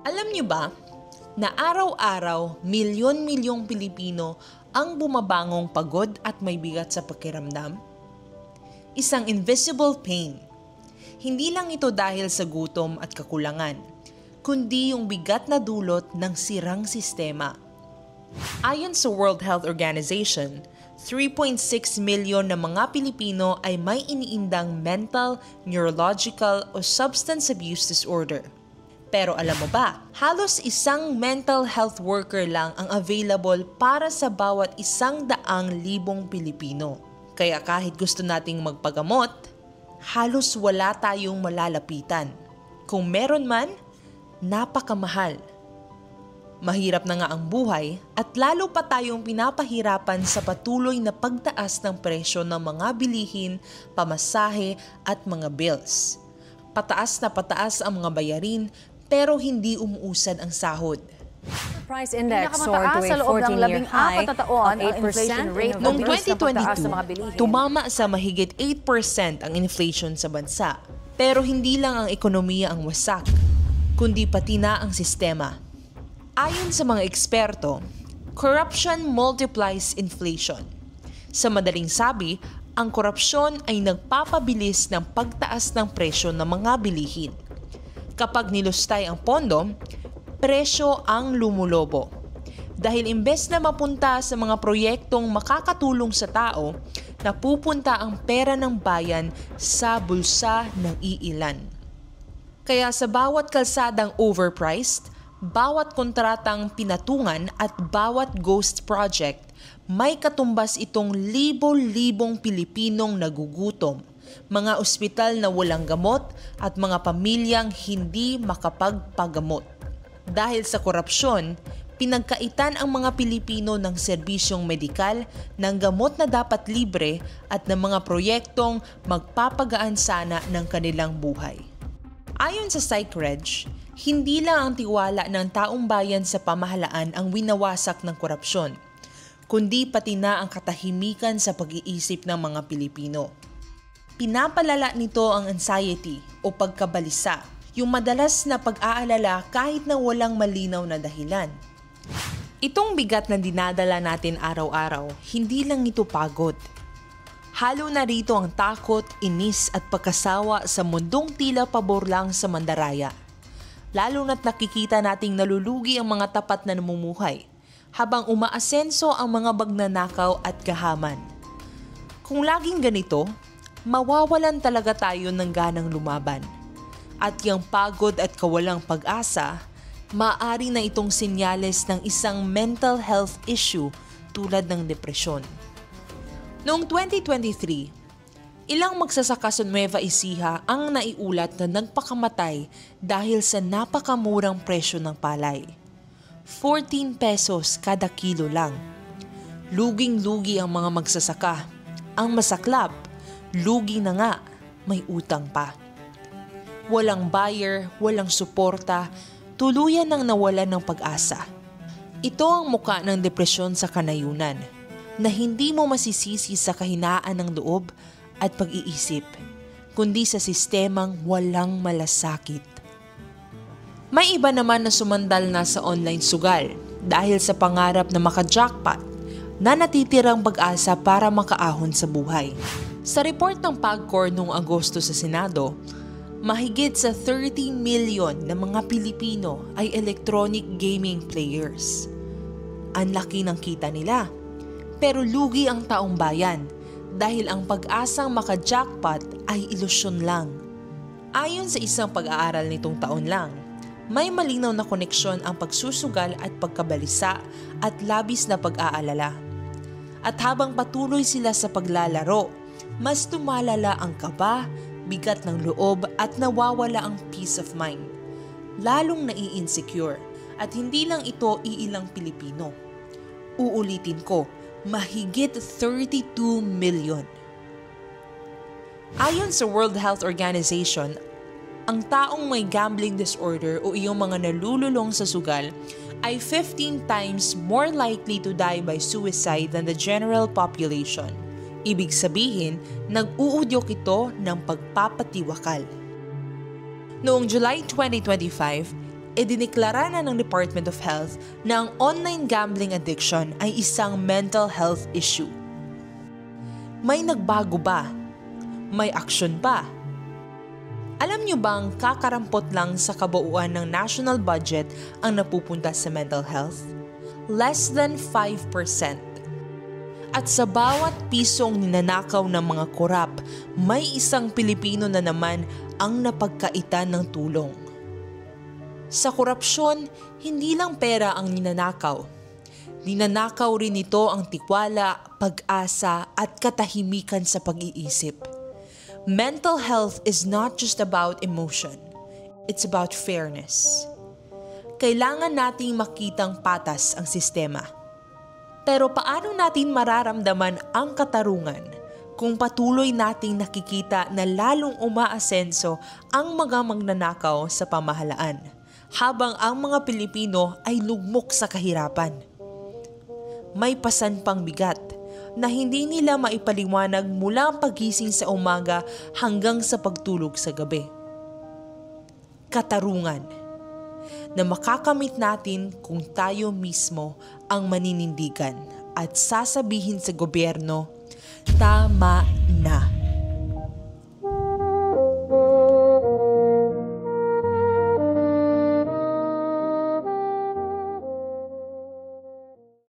Alam niyo ba na araw-araw milyon-milyong Pilipino ang bumabangong pagod at may bigat sa pakiramdam? Isang invisible pain. Hindi lang ito dahil sa gutom at kakulangan, kundi yung bigat na dulot ng sirang sistema. Ayon sa World Health Organization, 3.6 milyon na mga Pilipino ay may iniindang mental, neurological o substance abuse disorder. Pero alam mo ba, halos isang mental health worker lang ang available para sa bawat 100,000 Pilipino. Kaya kahit gusto nating magpagamot, halos wala tayong malalapitan. Kung meron man, napakamahal. Mahirap na nga ang buhay at lalo pa tayong pinapahirapan sa patuloy na pagtaas ng presyo ng mga bilihin, pamasahe at mga bills. Pataas na pataas ang mga bayarin pero hindi umuusad ang sahod. Price index soared to a 14-year high of 8%. Noong 2022, tumama sa mahigit 8% ang inflation sa bansa. Pero hindi lang ang ekonomiya ang wasak, kundi pati na ang sistema. Ayon sa mga eksperto, corruption multiplies inflation. Sa madaling sabi, ang korupsyon ay nagpapabilis ng pagtaas ng presyo ng mga bilihin. Kapag nilustay ang pondo, presyo ang lumulobo. Dahil imbes na mapunta sa mga proyektong makakatulong sa tao, napupunta ang pera ng bayan sa bulsa ng iilan. Kaya sa bawat kalsadang overpriced, bawat kontratang pinatungan at bawat ghost project, may katumbas itong libo-libong Pilipinong nagugutom, mga ospital na walang gamot at mga pamilyang hindi makapagpagamot. Dahil sa korupsyon, pinagkaitan ang mga Pilipino ng serbisyong medikal, ng gamot na dapat libre at ng mga proyektong magpapagaan sana ng kanilang buhay. Ayon sa PsychReg, hindi lang ang tiwala ng taong bayan sa pamahalaan ang winawasak ng korupsyon, kundi pati na ang katahimikan sa pag-iisip ng mga Pilipino. Pinapalala nito ang anxiety o pagkabalisa, yung madalas na pag-aalala kahit na walang malinaw na dahilan. Itong bigat na dinadala natin araw-araw, hindi lang ito pagod. Halo na rito ang takot, inis at pagkasawa sa mundong tila pabor lang sa mandaraya. Lalo na't nakikita nating nalulugi ang mga tapat na namumuhay, habang umaasenso ang mga bagnanakaw at gahaman. Kung laging ganito, mawawalan talaga tayo ng ganang lumaban. At yung pagod at kawalang pag-asa, maaari na itong senyales ng isang mental health issue tulad ng depresyon. Noong 2023, ilang magsasaka sa Nueva Ecija ang naiulat na nagpakamatay dahil sa napakamurang presyo ng palay. 14 pesos kada kilo lang. Luging-lugi ang mga magsasaka. Ang masaklap, lugi na nga, may utang pa. Walang buyer, walang suporta, tuluyan nang nawalan ng pag-asa. Ito ang muka ng depresyon sa kanayunan, na hindi mo masisisi sa kahinaan ng loob at pag-iisip, kundi sa sistemang walang malasakit. May iba naman na sumandal na sa online sugal dahil sa pangarap na maka-jackpot na natitirang pag-asa para makaahon sa buhay. Sa report ng PAGCOR noong Agosto sa Senado, mahigit sa 30 million na mga Pilipino ay electronic gaming players. Ang laki ng kita nila, pero lugi ang taong bayan dahil ang pag-asang maka-jackpot ay ilusyon lang. Ayon sa isang pag-aaral nitong taon lang, may malinaw na koneksyon ang pagsusugal at pagkabalisa at labis na pag-aalala. At habang patuloy sila sa paglalaro, mas tumalala ang kaba, bigat ng loob at nawawala ang peace of mind. Lalong nai-insecure at hindi lang ito iilang Pilipino. Uulitin ko, mahigit 32 million. Ayon sa World Health Organization, ang taong may gambling disorder o iyong mga nalululong sa sugal ay 15 times more likely to die by suicide than the general population. Ibig sabihin, nag-uudyok ito ng pagpapatiwakal. Noong July 2025, diniklara na ng Department of Health na ang online gambling addiction ay isang mental health issue. May nagbago ba? May aksyon ba? Alam niyo bang kakarampot lang sa kabuuan ng national budget ang napupunta sa mental health? Less than 5%. At sa bawat pisong ninanakaw ng mga korap, may isang Pilipino na naman ang napagkaitan ng tulong. Sa korupsyon, hindi lang pera ang ninanakaw. Ninanakaw rin ito ang tiwala, pag-asa at katahimikan sa pag-iisip. Mental health is not just about emotion. It's about fairness. Kailangan nating makitang patas ang sistema. Pero paano natin mararamdaman ang katarungan kung patuloy nating nakikita na lalong umaasenso ang mga magnanakaw sa pamahalaan, habang ang mga Pilipino ay lugmok sa kahirapan? May pasan pang bigat na hindi nila maipaliwanag mula pagising sa umaga hanggang sa pagtulog sa gabi. Katarungan na makakamit natin kung tayo mismo ang maninindigan at sasabihin sa gobyerno, tama na.